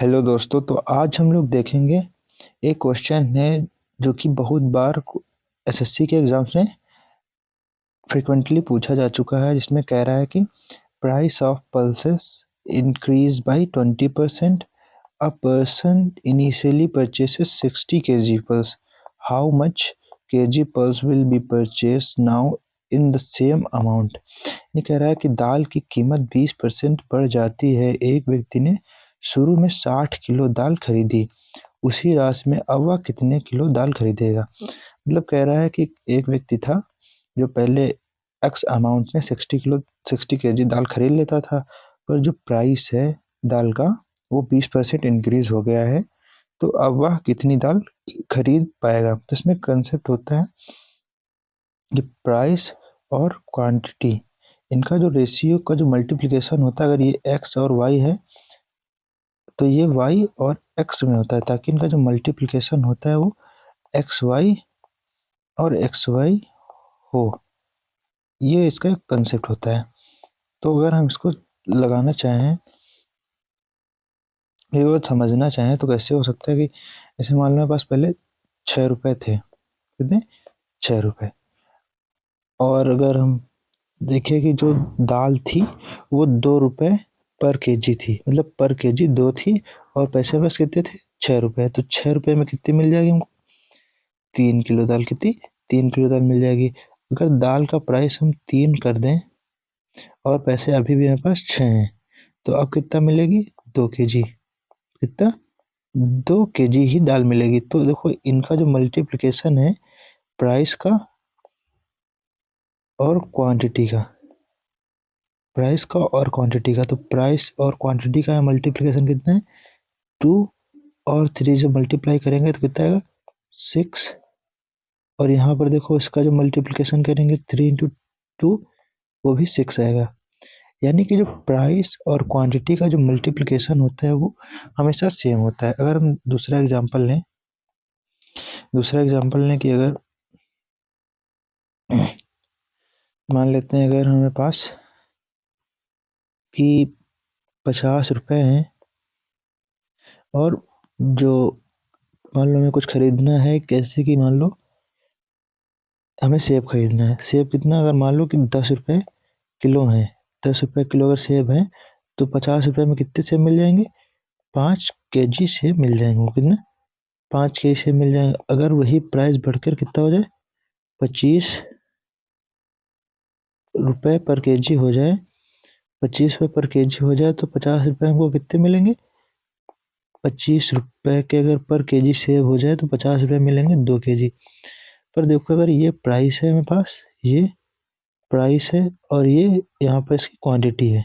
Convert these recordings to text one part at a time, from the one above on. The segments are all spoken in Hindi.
हेलो दोस्तों, तो आज हम लोग देखेंगे एक क्वेश्चन है जो कि बहुत बार एसएससी के एग्जाम्स में फ्रिक्वेंटली पूछा जा चुका है, जिसमें कह रहा है कि price of pulses increase by 20%, a person initially purchases 60 kg pulse, how much kg pulse will be purchase now in the same amount. ये कह रहा है कि दाल की कीमत 20% बढ़ जाती है। एक व्यक्ति ने शुरू में 60 किलो दाल खरीदी, उसी राशि में अब वह कितने किलो दाल खरीदेगा। मतलब कह रहा है कि एक व्यक्ति था जो पहले एक्स अमाउंट में 60 केजी दाल खरीद लेता था, पर जो प्राइस है दाल का वो 20% इंक्रीज हो गया है, तो अब वह कितनी दाल खरीद पाएगा। तो इसमें कंसेप्ट होता है कि प्राइस और क्वांटिटी, इनका जो रेशियो का जो मल्टीप्लिकेशन होता है, अगर ये एक्स और वाई है तो ये y और x में होता है, ताकि इनका जो मल्टीप्लिकेशन होता है वो एक्स वाई और एक्स वाई हो। ये इसका एक कंसेप्ट होता है। तो अगर हम इसको लगाना चाहें, ये वो समझना चाहें, तो कैसे हो सकता है कि जैसे मान लो मेरे पास पहले 6 रुपए थे। कितने? 6 रुपए। और अगर हम देखें कि जो दाल थी वो 2 रुपए पर केजी थी, मतलब पर केजी 2 थी, और पैसे बस कितने थे? 6 रुपए। तो 6 रुपए में कितनी मिल जाएगी हमको? 3 किलो दाल। कितनी? 3 किलो दाल मिल जाएगी। अगर दाल का प्राइस हम 3 कर दें और पैसे अभी भी हमारे पास 6 हैं, तो अब कितना मिलेगी? 2 केजी। कितना? 2 केजी ही दाल मिलेगी। तो देखो इनका जो मल्टीप्लिकेशन है प्राइस का और क्वांटिटी का, प्राइस का और क्वांटिटी का, तो प्राइस और क्वांटिटी का मल्टीप्लिकेशन कितना है? 2 और 3 जब मल्टीप्लाई करेंगे तो कितना आएगा? 6। और यहाँ पर देखो इसका जो मल्टीप्लिकेशन करेंगे 3 इंटू 2, वो भी 6 आएगा। यानी कि जो प्राइस और क्वांटिटी का जो मल्टीप्लिकेशन होता है वो हमेशा सेम होता है। अगर हम दूसरा एग्जांपल लें कि अगर मान लेते हैं अगर हमें पास कि 50 रुपए हैं, और जो मान लो हमें कुछ खरीदना है, कैसे कि मान लो हमें सेब खरीदना है। सेब कितना? अगर मान लो कि 10 रुपए किलो है, 10 रुपए किलो अगर सेब है, तो 50 रुपए में कितने सेब मिल जाएंगे? 5 केजी सेब मिल जाएंगे। वो कितना? 5 केजी सेब मिल जाएंगे। अगर वही प्राइस बढ़कर कितना हो जाए? 25 रुपए पर केजी हो जाए, 25 रुपए पर केजी हो जाए, तो 50 रुपए हमको कितने मिलेंगे? 25 रुपए के अगर पर केजी सेव हो जाए तो 50 रुपए मिलेंगे 2 केजी। पर देखो अगर ये प्राइस है मेरे पास, ये प्राइस है और ये यहाँ पर इसकी क्वांटिटी है,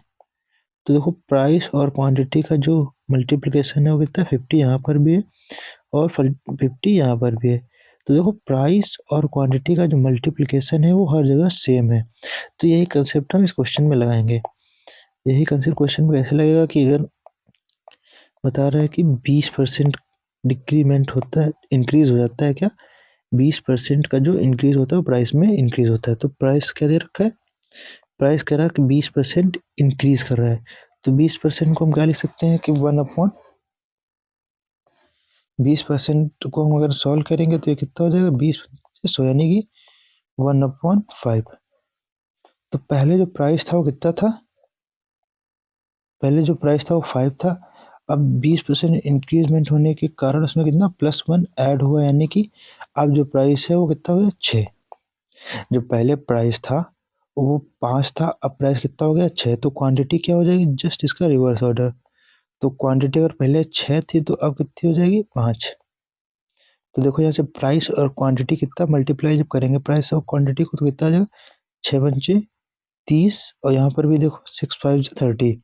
तो देखो प्राइस और क्वांटिटी का जो मल्टीप्लिकेशन है वो कितना? 50 यहाँ पर भी है और 50 यहाँ पर भी है। तो देखो प्राइस और क्वांटिटी का जो मल्टीप्लिकेशन है वो हर जगह सेम है। तो यही कंसेप्ट हम इस क्वेश्चन में लगाएंगे। यही कंसेप्ट क्वेश्चन में कैसे लगेगा कि अगर बता रहा है कि 20% डिक्रीमेंट होता है, इंक्रीज हो जाता है क्या? 20% का जो इंक्रीज होता है वो प्राइस में इंक्रीज होता है। तो प्राइस क्या दे रखा है? प्राइस कह रहा है कि 20% इंक्रीज कर रहा है। तो 20% को हम क्या लिख सकते हैं कि 20% को हम अगर सॉल्व करेंगे तो ये कितना हो जाएगा? 20 यानी कि 1/5। तो पहले जो प्राइस था वो कितना था? पहले जो प्राइस था वो 5 था। अब 20% इंक्रीजमेंट होने के कारण उसमें कितना? +1 ऐड हुआ, यानी कि अब जो प्राइस है वो कितना हो गया? 6। जो पहले प्राइस था वो 5 था, अब प्राइस कितना हो गया? 6। तो क्वांटिटी क्या हो जाएगी? जस्ट इसका रिवर्स ऑर्डर। तो क्वांटिटी अगर पहले 6 थी तो अब कितनी हो जाएगी? 5। तो देखो यहाँ से प्राइस और क्वांटिटी कितना मल्टीप्लाई जब करेंगे प्राइस और क्वांटिटी को, तो कितना आ जाएगा? 6×5 = 30, और यहाँ पर भी देखो 6×5 = 30।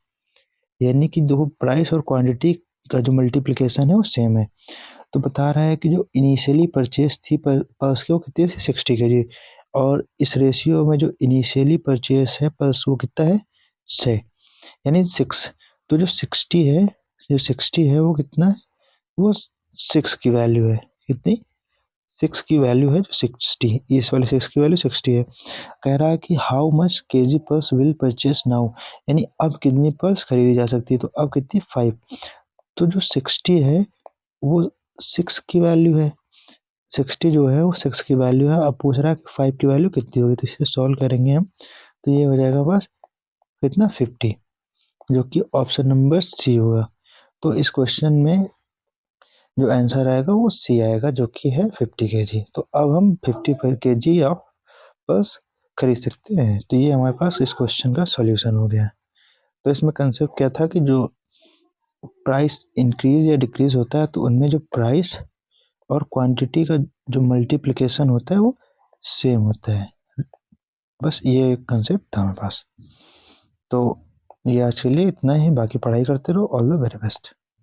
यानी कि देखो प्राइस और क्वांटिटी का जो मल्टीप्लिकेशन है वो सेम है। तो बता रहा है कि जो इनिशियली परचेज थी पल्स की वो कितनी थी? 60 केजी। और इस रेशियो में जो इनिशियली परचेज है पल्स वो कितना है? 6, यानी 6। तो जो 60 है वो कितना है? वो 6 की वैल्यू है। कितनी? 6 की वैल्यू है जो 60, इस वाले 6 की वैल्यू 60 है। कह रहा है कि how much KG pulse will purchase now, यानी अब कितनी पल्स खरीदी जा सकती है। तो अब कितनी? 5। तो जो 60 है वो 6 की वैल्यू है, 60 जो है वो 6 की वैल्यू है। अब पूछ रहा है कि 5 की वैल्यू कितनी होगी, तो इसे सॉल्व करेंगे हम, तो ये हो जाएगा बस कितना 50, जो कि ऑप्शन नंबर सी होगा। तो इस क्वेश्चन में जो आंसर आएगा वो सी आएगा, जो कि है 50 केजी। तो अब हम 50 केजी ऑफ बस खरीद सकते हैं। तो ये हमारे पास इस क्वेश्चन का सॉल्यूशन हो गया। तो इसमें कंसेप्ट क्या था कि जो प्राइस इंक्रीज या डिक्रीज होता है तो उनमें जो प्राइस और क्वांटिटी का जो मल्टीप्लिकेशन होता है वो सेम होता है। बस ये कंसेप्ट था हमारे पास। तो ये आज के लिए इतना ही, बाकी पढ़ाई करते रहो। All the very best.